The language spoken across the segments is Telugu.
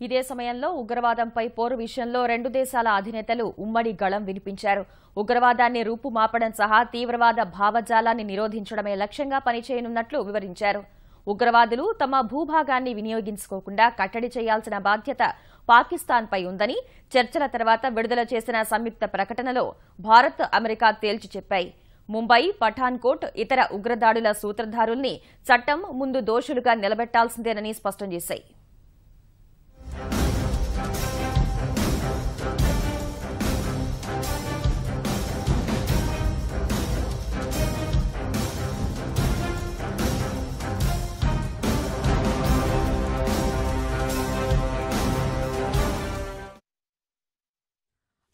ఇదే సమయంలో ఉగ్రవాదంపై పోరు విషయంలో రెండు దేశాల అధినేతలు ఉమ్మడి గళం వినిపించారు. ఉగ్రవాదాన్ని రూపుమాపడం సహా తీవ్రవాద భావజాలాన్ని నిరోధించడమే లక్ష్యంగా పనిచేయనున్నట్లు వివరించారు. ఉగ్రవాదులు తమ భూభాగాన్ని వినియోగించుకోకుండా కట్టడి చేయాల్సిన బాధ్యత పాకిస్తాన్పై ఉందని చర్చల తర్వాత విడుదల చేసిన సంయుక్త ప్రకటనలో భారత్, అమెరికా తేల్చి చెప్పాయి. ముంబై, పఠాన్కోట్ ఇతర ఉగ్రదాడుల సూత్రధారుల్ని చట్టం ముందు దోషులుగా నిలబెట్టాల్సిందేనని స్పష్టం చేశాయి.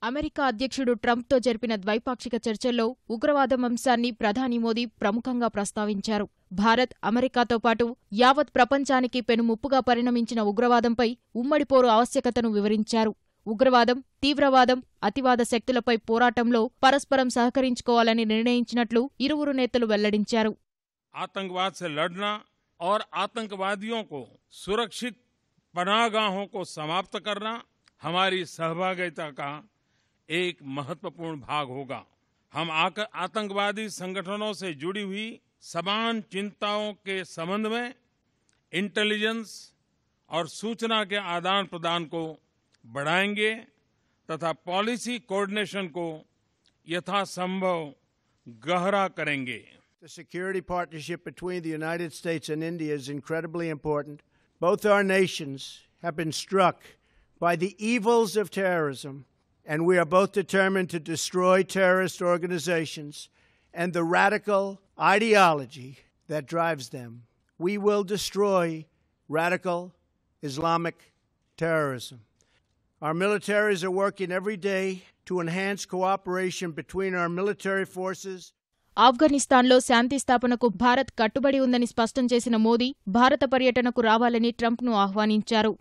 అమెరికా అధ్యక్షుడు ట్రంప్తో జరిపిన ద్వైపాక్షిక చర్చల్లో ఉగ్రవాదం అంశాన్ని ప్రధాని మోదీ ప్రముఖంగా ప్రస్తావించారు. భారత్, అమెరికాతో పాటు యావత్ ప్రపంచానికి పెనుముప్పుగా పరిణమించిన ఉగ్రవాదంపై ఉమ్మడి పోరు ఆవశ్యకతను వివరించారు. ఉగ్రవాదం, తీవ్రవాదం, అతివాద శక్తులపై పోరాటంలో పరస్పరం సహకరించుకోవాలని నిర్ణయించినట్లు ఇరువురు నేతలు వెల్లడించారు. आतंकवाद से लड़ना और आतंकवादियों को सुरक्षित पनाहगाहों को समाप्त करना हमारी सहभागिता का एक महत्वपूर्ण भाग होगा। हम आतंकवादी संगठनों से जुड़ी हुई समान चिंताओं के संबंध में इंटेलिजेंस और सूचना के आदान प्रदान को बढ़ाएंगे तथा पॉलिसी कोऑर्डिनेशन को यथासंभव गहरा करेंगे। The security partnership between the United States and India is incredibly important. Both our nations have been struck by the evils of terrorism, and we are both determined to destroy terrorist organizations and the radical ideology that drives them. We will destroy radical Islamic terrorism. Our militaries are working every day to enhance cooperation between our military forces. ఆఫ్ఘనిస్తాన్లో శాంతి స్థాపనకు భారత్ కట్టుబడి ఉందని స్పష్టం చేసిన మోదీ భారత పర్యటనకు రావాలని ట్రంప్ను ఆహ్వానించారు.